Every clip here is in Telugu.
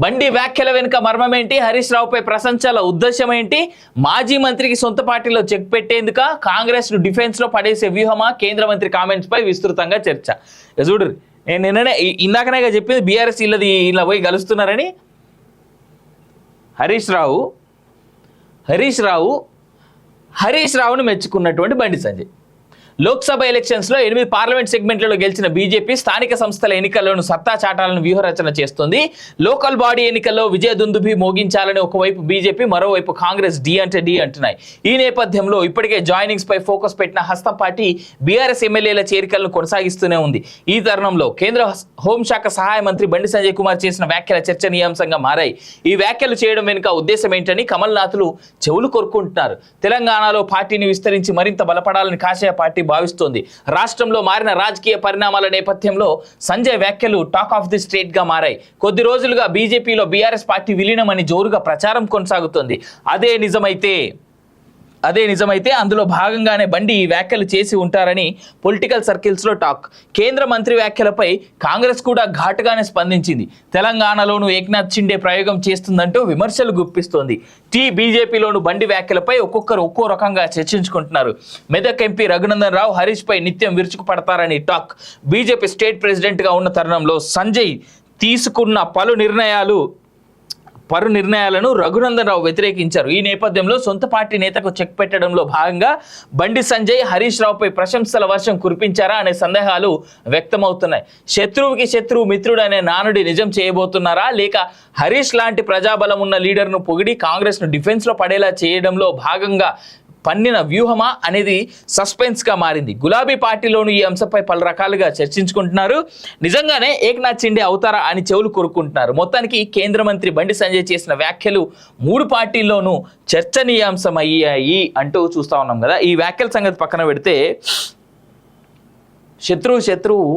బండి వ్యాఖ్యల వెనుక మర్మమేంటి? హరీష్ రావుపై ప్రశంసల ఉద్దేశం ఏంటి? మాజీ మంత్రికి సొంత పార్టీలో చెక్ పెట్టేందుక కాంగ్రెస్ ను డిఫెన్స్ లో పడేసే వ్యూహమా? కేంద్ర మంత్రి కామెంట్స్ పై విస్తృతంగా చర్చ. చూడు, నేను నిన్ననే ఇందాకనే చెప్పింది బీఆర్ఎస్ ఇలా పోయి కలుస్తున్నారని. హరీష్ రావును మెచ్చుకున్నటువంటి బండి సంజయ్. లోక్సభ ఎలక్షన్స్లో 8 పార్లమెంట్ సెగ్మెంట్లలో గెలిచిన బీజేపీ స్థానిక సంస్థల ఎన్నికల్లోనూ సత్తా చాటాలను వ్యూహరచన చేస్తుంది. లోకల్ బాడీ ఎన్నికల్లో విజయ దుందుభి మోగించాలని ఒకవైపు బీజేపీ, మరోవైపు కాంగ్రెస్ డి అంటున్నాయి. ఈ నేపథ్యంలో ఇప్పటికే జాయినింగ్స్ పై ఫోకస్ పెట్టిన హస్తం పార్టీ బీఆర్ఎస్ ఎమ్మెల్యేల చేరికలను కొనసాగిస్తూనే ఉంది. ఈ తరుణంలో కేంద్ర హోంశాఖ సహాయ మంత్రి బండి సంజయ్ కుమార్ చేసిన వ్యాఖ్యల చర్చనీయాంశంగా మారాయి. ఈ వ్యాఖ్యలు చేయడం వెనుక ఉద్దేశం ఏంటని కమల్నాథులు చెవులు కొరుకుంటున్నారు. తెలంగాణలో పార్టీని విస్తరించి మరింత బలపడాలని కాషాయ పార్టీ భావిస్తోంది. రాష్ట్రంలో మారిన రాజకీయ పరిణామాల నేపథ్యంలో సంజయ్ వ్యాఖ్యలు టాక్ ఆఫ్ ది స్టేట్ గా మారాయి. కొద్ది రోజులుగా బీజేపీలో బీఆర్ఎస్ పార్టీ విలీనమని జోరుగా ప్రచారం కొనసాగుతోంది. అదే నిజమైతే అందులో భాగంగానే బండి ఈ వ్యాఖ్యలు చేసి ఉంటారని పొలిటికల్ సర్కిల్స్ లో టాక్. కేంద్ర మంత్రి వ్యాఖ్యలపై కాంగ్రెస్ కూడా ఘాటుగానే స్పందించింది. తెలంగాణలోనూ ఏక్నాథ్ షిండే ప్రయోగం చేస్తుందంటూ విమర్శలు గుప్పిస్తోంది. బీజేపీలోను బండి వ్యాఖ్యలపై ఒక్కొక్కరు ఒక్కో రకంగా చర్చించుకుంటున్నారు. మెదక్ ఎంపీ రఘునందన్ రావు హరీష్ పై నిత్యం విరుచుకుపడతారని టాక్. బీజేపీ స్టేట్ ప్రెసిడెంట్ గా ఉన్న తరుణంలో సంజయ్ తీసుకున్న పలు నిర్ణయాలను రఘునందన్ రావు వ్యతిరేకించారు. ఈ నేపథ్యంలో సొంత పార్టీ నేతకు చెక్ పెట్టడంలో భాగంగా బండి సంజయ్ హరీష్ రావుపై ప్రశంసల వర్షం కురిపించారా అనే సందేహాలు వ్యక్తమవుతున్నాయి. శత్రువుకి శత్రువు మిత్రుడు అనే నానుడి నిజం చేయబోతున్నారా, లేక హరీష్ లాంటి ప్రజాబలం ఉన్న లీడర్ను పొగిడి కాంగ్రెస్ ను డిఫెన్స్ లో పడేలా చేయడంలో భాగంగా పన్నిన వ్యూహమా అనేది సస్పెన్స్ గా మారింది. గులాబీ పార్టీలోనూ ఈ అంశంపై పలు రకాలుగా చర్చించుకుంటున్నారు. నిజంగానే ఏక్నాథ్ షిండే అవుతారా అని చెవులు కొరుక్కుంటున్నారు. మొత్తానికి కేంద్ర మంత్రి బండి సంజయ్ చేసిన వ్యాఖ్యలు 3 పార్టీల్లోనూ చర్చనీయాంశం అయ్యాయి అంటూ చూస్తా ఉన్నాం కదా. ఈ వ్యాఖ్యల సంగతి పక్కన పెడితే శత్రువు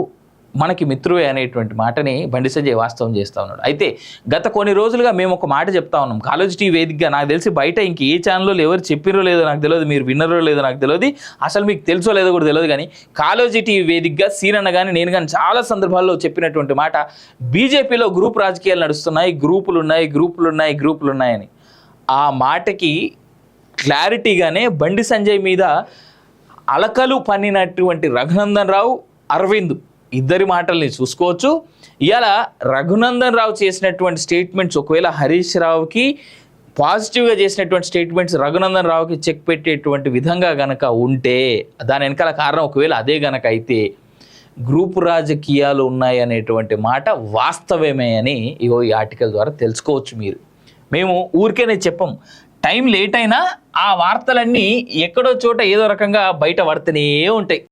మనకి మిత్రువే అనేటువంటి మాటని బండి సంజయ్ వాస్తవం చేస్తూ ఉన్నాడు. అయితే గత కొన్ని రోజులుగా మేము ఒక మాట చెప్తా ఉన్నాం. కాలేజ్ టీవీ వేదికగా, నాకు తెలిసి బయట ఇంక ఏ ఛానల్లో ఎవరు చెప్పిరో లేదో నాకు తెలియదు, మీరు విన్నరో లేదో నాకు తెలియదు, అసలు మీకు తెలుసో లేదో కూడా తెలియదు. కానీ కాలేజీ టీవీ వేదికగా సీనన్న కానీ నేను కానీ చాలా సందర్భాల్లో చెప్పినటువంటి మాట, బీజేపీలో గ్రూప్ రాజకీయాలు నడుస్తున్నాయి, గ్రూపులు ఉన్నాయని. ఆ మాటకి క్లారిటీగానే బండి సంజయ్ మీద అలకలు పన్నినటువంటి రఘునందన్ రావు, అరవింద్ ఇద్దరి మాటల్ని చూసుకోవచ్చు. ఇవాళ రఘునందన్ రావు చేసినటువంటి స్టేట్మెంట్స్ ఒకవేళ హరీష్ రావుకి పాజిటివ్గా చేసినటువంటి స్టేట్మెంట్స్ రఘునందన్ రావుకి చెక్ పెట్టేటువంటి విధంగా గనక ఉంటే, దాని వెనకాల కారణం ఒకవేళ అదే గనక అయితే గ్రూపు రాజకీయాలు ఉన్నాయి అనేటువంటి మాట వాస్తవమే అని ఈ ఆర్టికల్ ద్వారా తెలుసుకోవచ్చు. మేము ఊరికేనే చెప్పం, టైం లేట్ అయినా ఆ వార్తలన్నీ ఎక్కడో చోట ఏదో రకంగా బయట పడుతూనే ఉంటాయి.